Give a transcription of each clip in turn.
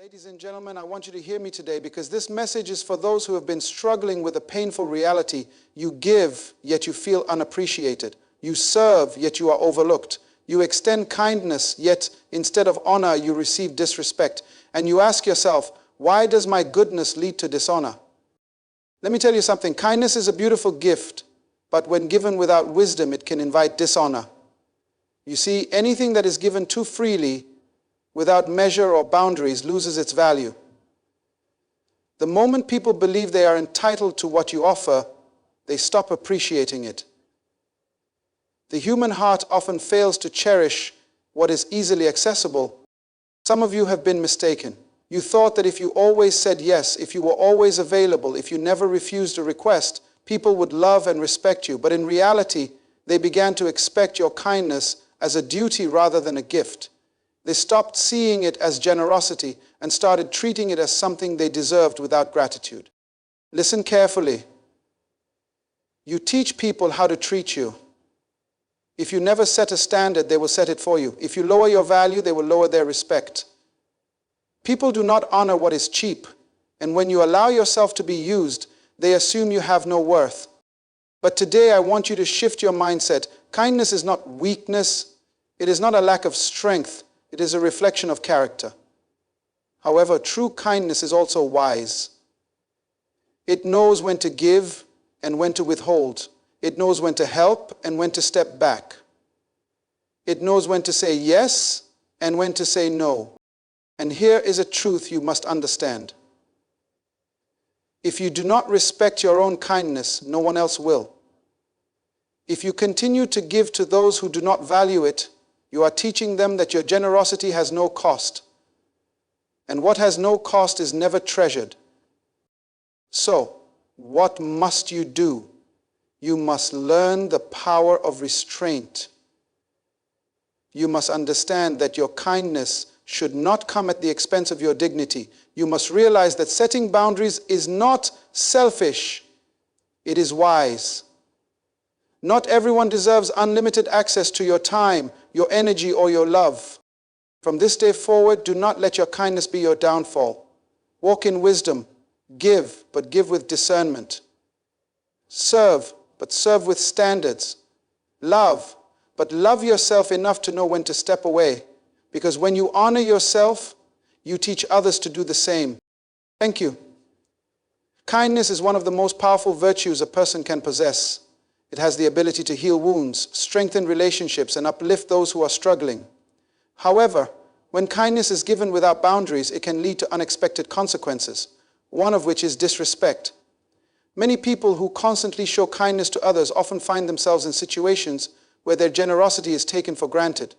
Ladies and gentlemen, I want you to hear me today because this message is for those who have been struggling with a painful reality. You give, yet you feel unappreciated. You serve, yet you are overlooked. You extend kindness, yet instead of honor, you receive disrespect. And you ask yourself, why does my goodness lead to dishonor? Let me tell you something. Kindness is a beautiful gift, but when given without wisdom, it can invite dishonor. You see, anything that is given too freely, without measure or boundaries, loses its value. The moment people believe they are entitled to what you offer, they stop appreciating it. The human heart often fails to cherish what is easily accessible. Some of you have been mistaken. You thought that if you always said yes, if you were always available, if you never refused a request, people would love and respect you. But in reality, they began to expect your kindness as a duty rather than a gift. They stopped seeing it as generosity and started treating it as something they deserved without gratitude. Listen carefully. You teach people how to treat you. If you never set a standard, they will set it for you. If you lower your value, they will lower their respect. People do not honor what is cheap, and when you allow yourself to be used, they assume you have no worth. But today I want you to shift your mindset. Kindness is not weakness. It is not a lack of strength. It is a reflection of character. However, true kindness is also wise. It knows when to give and when to withhold. It knows when to help and when to step back. It knows when to say yes and when to say no. And here is a truth you must understand. If you do not respect your own kindness, no one else will. If you continue to give to those who do not value it, you are teaching them that your generosity has no cost. And what has no cost is never treasured. So, what must you do? You must learn the power of restraint. You must understand that your kindness should not come at the expense of your dignity. You must realize that setting boundaries is not selfish. It is wise. Not everyone deserves unlimited access to your time, your energy, or your love. From this day forward, do not let your kindness be your downfall. Walk in wisdom. Give, but give with discernment. Serve, but serve with standards. Love, but love yourself enough to know when to step away. Because when you honor yourself, you teach others to do the same. Thank you. Kindness is one of the most powerful virtues a person can possess. It has the ability to heal wounds, strengthen relationships, and uplift those who are struggling. However, when kindness is given without boundaries, it can lead to unexpected consequences, one of which is disrespect. Many people who constantly show kindness to others often find themselves in situations where their generosity is taken for granted.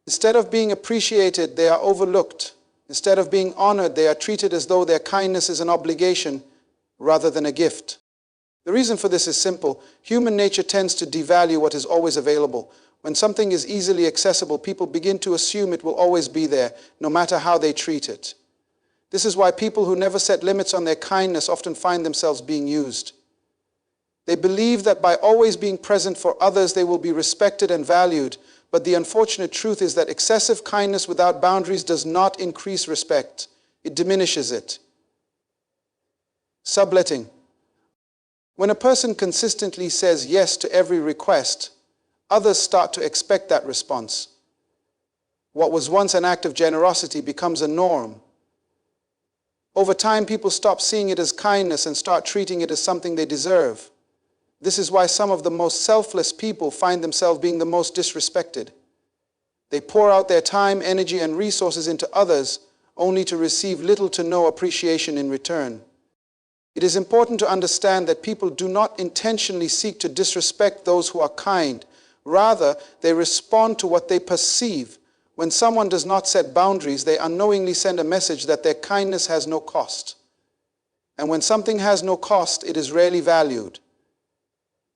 Instead of being appreciated, they are overlooked. Instead of being honored, they are treated as though their kindness is an obligation rather than a gift. The reason for this is simple. Human nature tends to devalue what is always available. When something is easily accessible, people begin to assume it will always be there, no matter how they treat it. This is why people who never set limits on their kindness often find themselves being used. They believe that by always being present for others, they will be respected and valued. But the unfortunate truth is that excessive kindness without boundaries does not increase respect. It diminishes it. Subletting. When a person consistently says yes to every request, others start to expect that response. What was once an act of generosity becomes a norm. Over time, people stop seeing it as kindness and start treating it as something they deserve. This is why some of the most selfless people find themselves being the most disrespected. They pour out their time, energy, and resources into others only to receive little to no appreciation in return. It is important to understand that people do not intentionally seek to disrespect those who are kind. Rather, they respond to what they perceive. When someone does not set boundaries, they unknowingly send a message that their kindness has no cost. And when something has no cost, it is rarely valued.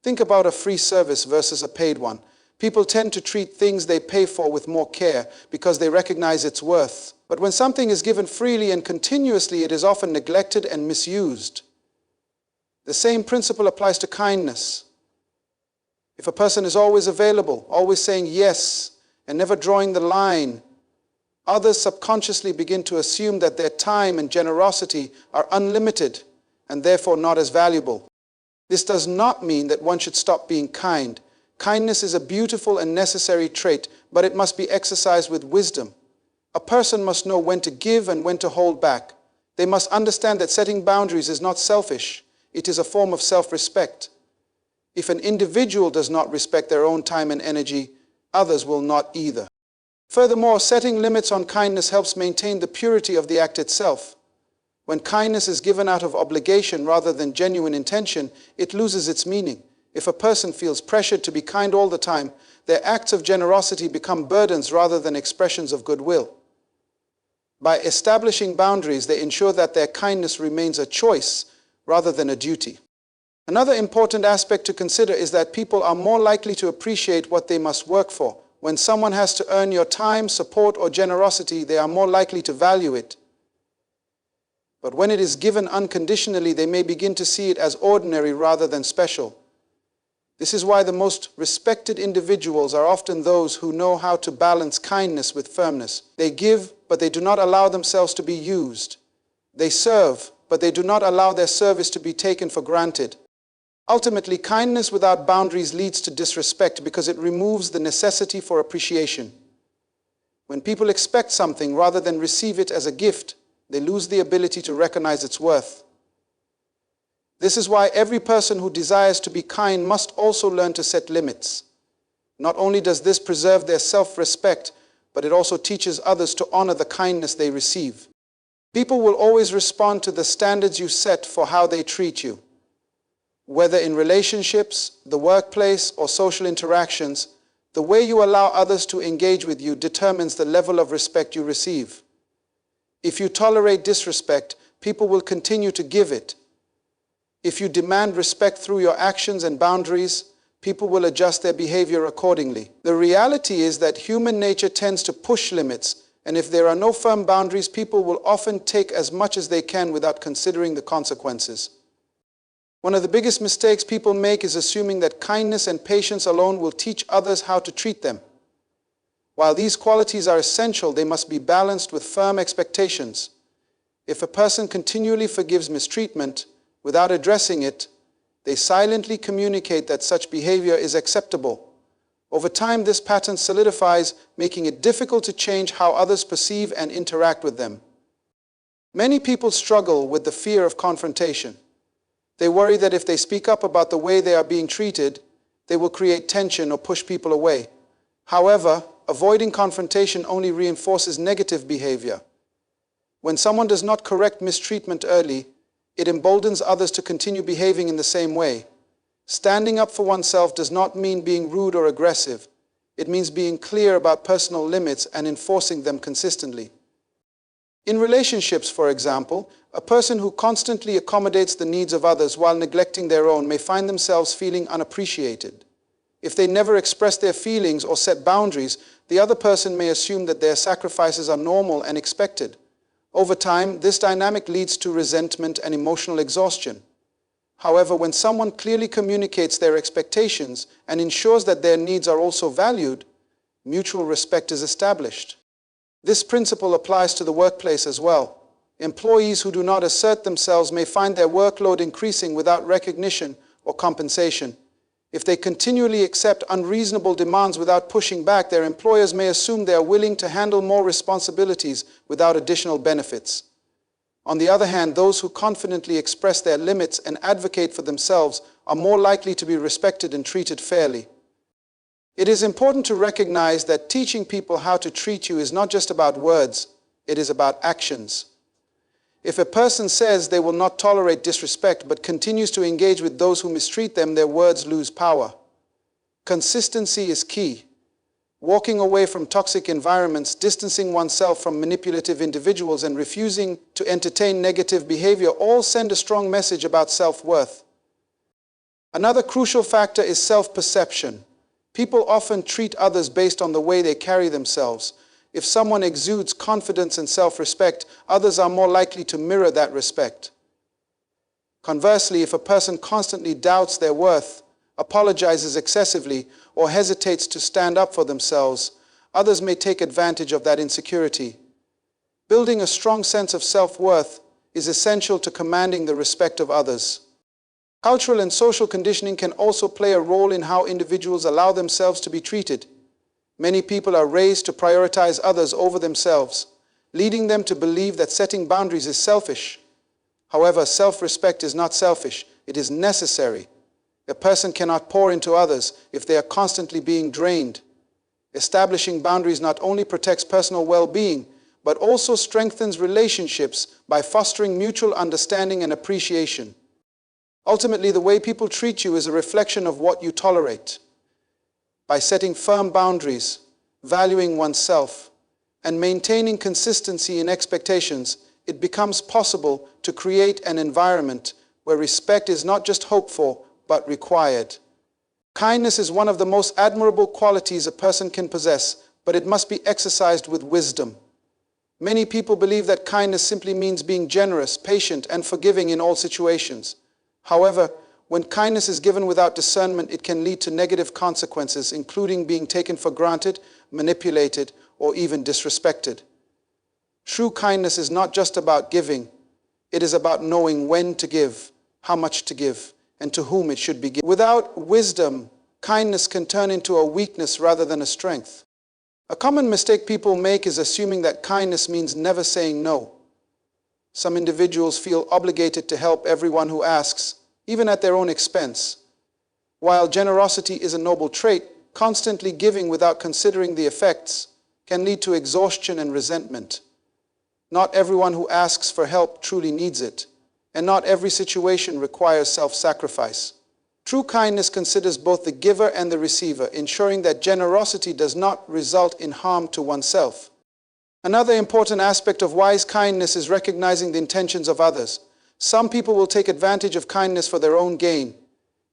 Think about a free service versus a paid one. People tend to treat things they pay for with more care because they recognize its worth. But when something is given freely and continuously, it is often neglected and misused. The same principle applies to kindness. If a person is always available, always saying yes, and never drawing the line, others subconsciously begin to assume that their time and generosity are unlimited and therefore not as valuable. This does not mean that one should stop being kind. Kindness is a beautiful and necessary trait, but it must be exercised with wisdom. A person must know when to give and when to hold back. They must understand that setting boundaries is not selfish. It is a form of self-respect. If an individual does not respect their own time and energy, others will not either. Furthermore, setting limits on kindness helps maintain the purity of the act itself. When kindness is given out of obligation rather than genuine intention, it loses its meaning. If a person feels pressured to be kind all the time, their acts of generosity become burdens rather than expressions of goodwill. By establishing boundaries, they ensure that their kindness remains a choice rather than a duty. Another important aspect to consider is that people are more likely to appreciate what they must work for. When someone has to earn your time, support, or generosity, they are more likely to value it. But when it is given unconditionally, they may begin to see it as ordinary rather than special. This is why the most respected individuals are often those who know how to balance kindness with firmness. They give, but they do not allow themselves to be used. They serve, but they do not allow their service to be taken for granted. Ultimately, kindness without boundaries leads to disrespect because it removes the necessity for appreciation. When people expect something rather than receive it as a gift, they lose the ability to recognize its worth. This is why every person who desires to be kind must also learn to set limits. Not only does this preserve their self-respect, but it also teaches others to honor the kindness they receive. People will always respond to the standards you set for how they treat you. Whether in relationships, the workplace, or social interactions, the way you allow others to engage with you determines the level of respect you receive. If you tolerate disrespect, people will continue to give it. If you demand respect through your actions and boundaries, people will adjust their behavior accordingly. The reality is that human nature tends to push limits, and if there are no firm boundaries, people will often take as much as they can without considering the consequences. One of the biggest mistakes people make is assuming that kindness and patience alone will teach others how to treat them. While these qualities are essential, they must be balanced with firm expectations. If a person continually forgives mistreatment without addressing it, they silently communicate that such behavior is acceptable. Over time, this pattern solidifies, making it difficult to change how others perceive and interact with them. Many people struggle with the fear of confrontation. They worry that if they speak up about the way they are being treated, they will create tension or push people away. However, avoiding confrontation only reinforces negative behavior. When someone does not correct mistreatment early, it emboldens others to continue behaving in the same way. Standing up for oneself does not mean being rude or aggressive. It means being clear about personal limits and enforcing them consistently. In relationships, for example, a person who constantly accommodates the needs of others while neglecting their own may find themselves feeling unappreciated. If they never express their feelings or set boundaries, the other person may assume that their sacrifices are normal and expected. Over time, this dynamic leads to resentment and emotional exhaustion. However, when someone clearly communicates their expectations and ensures that their needs are also valued, mutual respect is established. This principle applies to the workplace as well. Employees who do not assert themselves may find their workload increasing without recognition or compensation. If they continually accept unreasonable demands without pushing back, their employers may assume they are willing to handle more responsibilities without additional benefits. On the other hand, those who confidently express their limits and advocate for themselves are more likely to be respected and treated fairly. It is important to recognize that teaching people how to treat you is not just about words, it is about actions. If a person says they will not tolerate disrespect but continues to engage with those who mistreat them, their words lose power. Consistency is key. Walking away from toxic environments, distancing oneself from manipulative individuals, and refusing to entertain negative behavior all send a strong message about self-worth. Another crucial factor is self-perception. People often treat others based on the way they carry themselves. If someone exudes confidence and self-respect, others are more likely to mirror that respect. Conversely, if a person constantly doubts their worth, apologizes excessively, or hesitates to stand up for themselves, others may take advantage of that insecurity. Building a strong sense of self-worth is essential to commanding the respect of others. Cultural and social conditioning can also play a role in how individuals allow themselves to be treated. Many people are raised to prioritize others over themselves, leading them to believe that setting boundaries is selfish. However, self-respect is not selfish, it is necessary. A person cannot pour into others if they are constantly being drained. Establishing boundaries not only protects personal well-being, but also strengthens relationships by fostering mutual understanding and appreciation. Ultimately, the way people treat you is a reflection of what you tolerate. By setting firm boundaries, valuing oneself, and maintaining consistency in expectations, it becomes possible to create an environment where respect is not just hoped for, but required. Kindness is one of the most admirable qualities a person can possess, but it must be exercised with wisdom. Many people believe that kindness simply means being generous, patient, and forgiving in all situations. However, when kindness is given without discernment, it can lead to negative consequences, including being taken for granted, manipulated, or even disrespected. True kindness is not just about giving. It is about knowing when to give, how much to give, and to whom it should be given. Without wisdom, kindness can turn into a weakness rather than a strength. A common mistake people make is assuming that kindness means never saying no. Some individuals feel obligated to help everyone who asks, even at their own expense. While generosity is a noble trait, constantly giving without considering the effects can lead to exhaustion and resentment. Not everyone who asks for help truly needs it, and not every situation requires self-sacrifice. True kindness considers both the giver and the receiver, ensuring that generosity does not result in harm to oneself. Another important aspect of wise kindness is recognizing the intentions of others. Some people will take advantage of kindness for their own gain.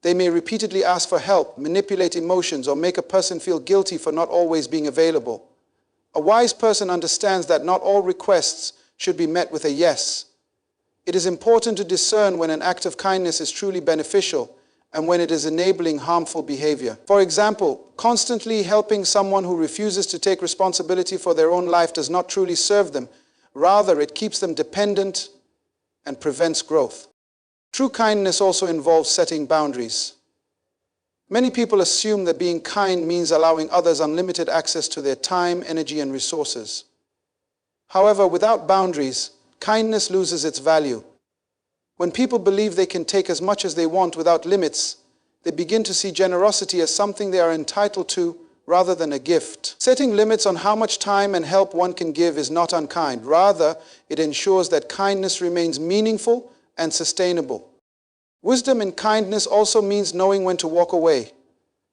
They may repeatedly ask for help, manipulate emotions, or make a person feel guilty for not always being available. A wise person understands that not all requests should be met with a yes. It is important to discern when an act of kindness is truly beneficial and when it is enabling harmful behavior. For example, constantly helping someone who refuses to take responsibility for their own life does not truly serve them. Rather, it keeps them dependent and prevents growth. True kindness also involves setting boundaries. Many people assume that being kind means allowing others unlimited access to their time, energy, and resources. However, without boundaries, kindness loses its value. When people believe they can take as much as they want without limits, they begin to see generosity as something they are entitled to rather than a gift. Setting limits on how much time and help one can give is not unkind. Rather, it ensures that kindness remains meaningful and sustainable. Wisdom in kindness also means knowing when to walk away.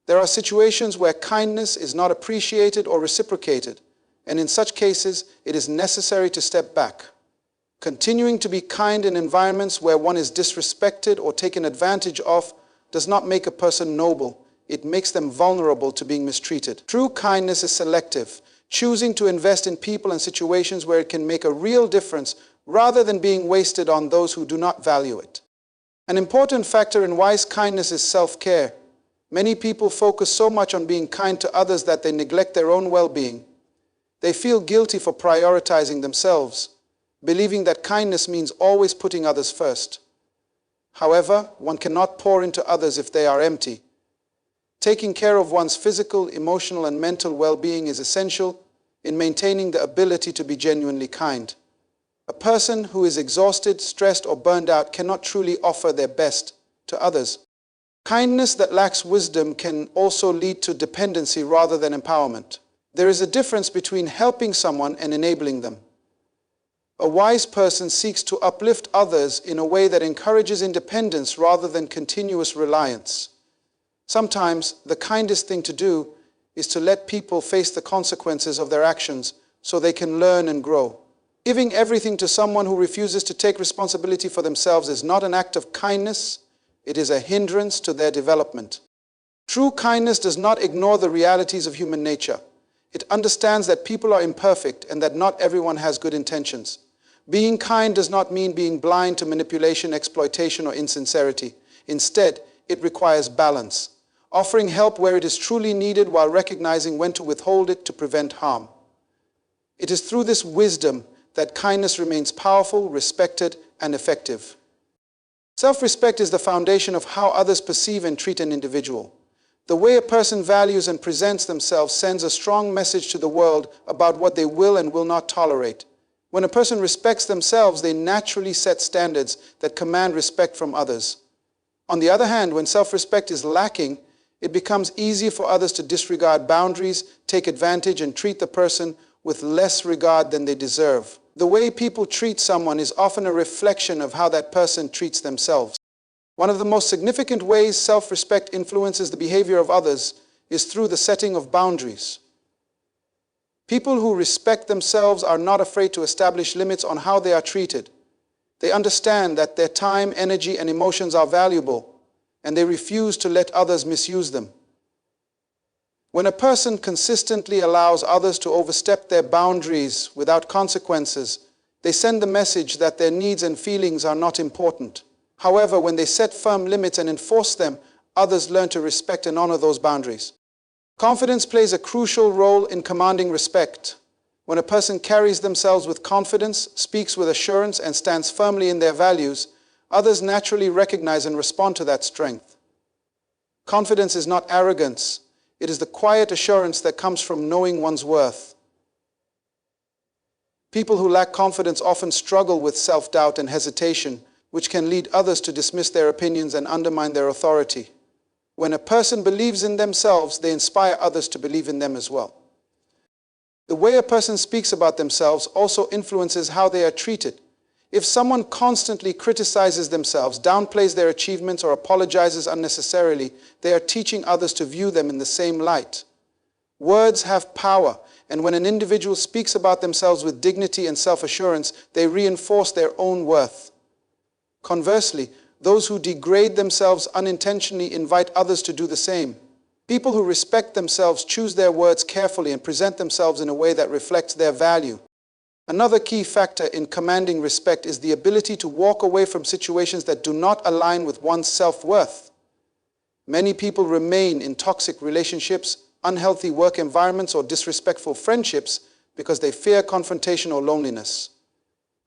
There are situations where kindness is not appreciated or reciprocated, and in such cases, it is necessary to step back. Continuing to be kind in environments where one is disrespected or taken advantage of does not make a person noble. It makes them vulnerable to being mistreated. True kindness is selective, choosing to invest in people and situations where it can make a real difference rather than being wasted on those who do not value it. An important factor in wise kindness is self-care. Many people focus so much on being kind to others that they neglect their own well-being. They feel guilty for prioritizing themselves, believing that kindness means always putting others first. However, one cannot pour into others if they are empty. Taking care of one's physical, emotional, and mental well-being is essential in maintaining the ability to be genuinely kind. A person who is exhausted, stressed, or burned out cannot truly offer their best to others. Kindness that lacks wisdom can also lead to dependency rather than empowerment. There is a difference between helping someone and enabling them. A wise person seeks to uplift others in a way that encourages independence rather than continuous reliance. Sometimes the kindest thing to do is to let people face the consequences of their actions so they can learn and grow. Giving everything to someone who refuses to take responsibility for themselves is not an act of kindness, it is a hindrance to their development. True kindness does not ignore the realities of human nature. It understands that people are imperfect and that not everyone has good intentions. Being kind does not mean being blind to manipulation, exploitation, or insincerity. Instead, it requires balance. offering help where it is truly needed while recognizing when to withhold it to prevent harm. It is through this wisdom that kindness remains powerful, respected, and effective. Self-respect is the foundation of how others perceive and treat an individual. The way a person values and presents themselves sends a strong message to the world about what they will and will not tolerate. When a person respects themselves, they naturally set standards that command respect from others. On the other hand, when self-respect is lacking, it becomes easy for others to disregard boundaries, take advantage, and treat the person with less regard than they deserve. The way people treat someone is often a reflection of how that person treats themselves. One of the most significant ways self-respect influences the behavior of others is through the setting of boundaries. People who respect themselves are not afraid to establish limits on how they are treated. They understand that their time, energy, and emotions are valuable, and they refuse to let others misuse them. When a person consistently allows others to overstep their boundaries without consequences, they send the message that their needs and feelings are not important. However, when they set firm limits and enforce them, others learn to respect and honor those boundaries. Confidence plays a crucial role in commanding respect. When a person carries themselves with confidence, speaks with assurance, and stands firmly in their values, others naturally recognize and respond to that strength. Confidence is not arrogance. It is the quiet assurance that comes from knowing one's worth. People who lack confidence often struggle with self-doubt and hesitation, which can lead others to dismiss their opinions and undermine their authority. When a person believes in themselves, they inspire others to believe in them as well. The way a person speaks about themselves also influences how they are treated. If someone constantly criticizes themselves, downplays their achievements, or apologizes unnecessarily, they are teaching others to view them in the same light. Words have power, and when an individual speaks about themselves with dignity and self-assurance, they reinforce their own worth. Conversely, those who degrade themselves unintentionally invite others to do the same. People who respect themselves choose their words carefully and present themselves in a way that reflects their value. Another key factor in commanding respect is the ability to walk away from situations that do not align with one's self-worth. Many people remain in toxic relationships, unhealthy work environments, or disrespectful friendships because they fear confrontation or loneliness.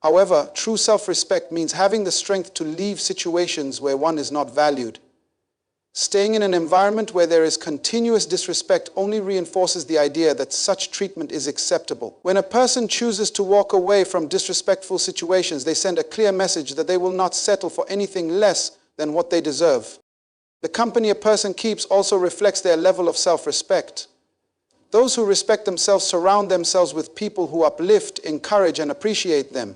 However, true self-respect means having the strength to leave situations where one is not valued. Staying in an environment where there is continuous disrespect only reinforces the idea that such treatment is acceptable. When a person chooses to walk away from disrespectful situations, they send a clear message that they will not settle for anything less than what they deserve. The company a person keeps also reflects their level of self-respect. Those who respect themselves surround themselves with people who uplift, encourage, and appreciate them.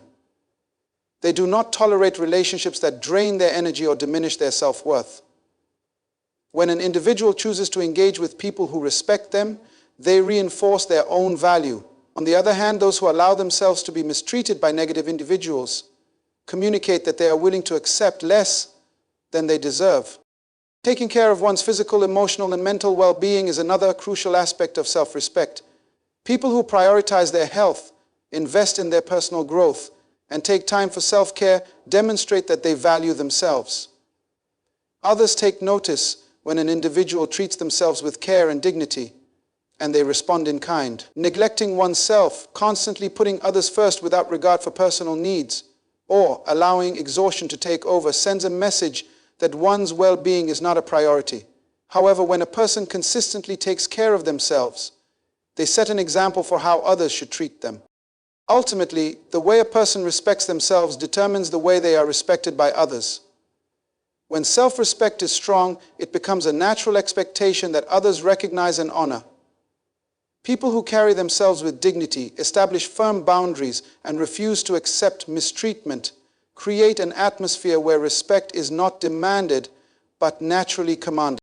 They do not tolerate relationships that drain their energy or diminish their self-worth. When an individual chooses to engage with people who respect them, they reinforce their own value. On the other hand, those who allow themselves to be mistreated by negative individuals communicate that they are willing to accept less than they deserve. Taking care of one's physical, emotional, and mental well-being is another crucial aspect of self-respect. People who prioritize their health, invest in their personal growth, and take time for self-care demonstrate that they value themselves. Others take notice when an individual treats themselves with care and dignity, and they respond in kind. Neglecting oneself, constantly putting others first without regard for personal needs, or allowing exhaustion to take over sends a message that one's well-being is not a priority. However, when a person consistently takes care of themselves, they set an example for how others should treat them. Ultimately, the way a person respects themselves determines the way they are respected by others. When self-respect is strong, it becomes a natural expectation that others recognize and honor. People who carry themselves with dignity, establish firm boundaries, and refuse to accept mistreatment create an atmosphere where respect is not demanded but naturally commanded.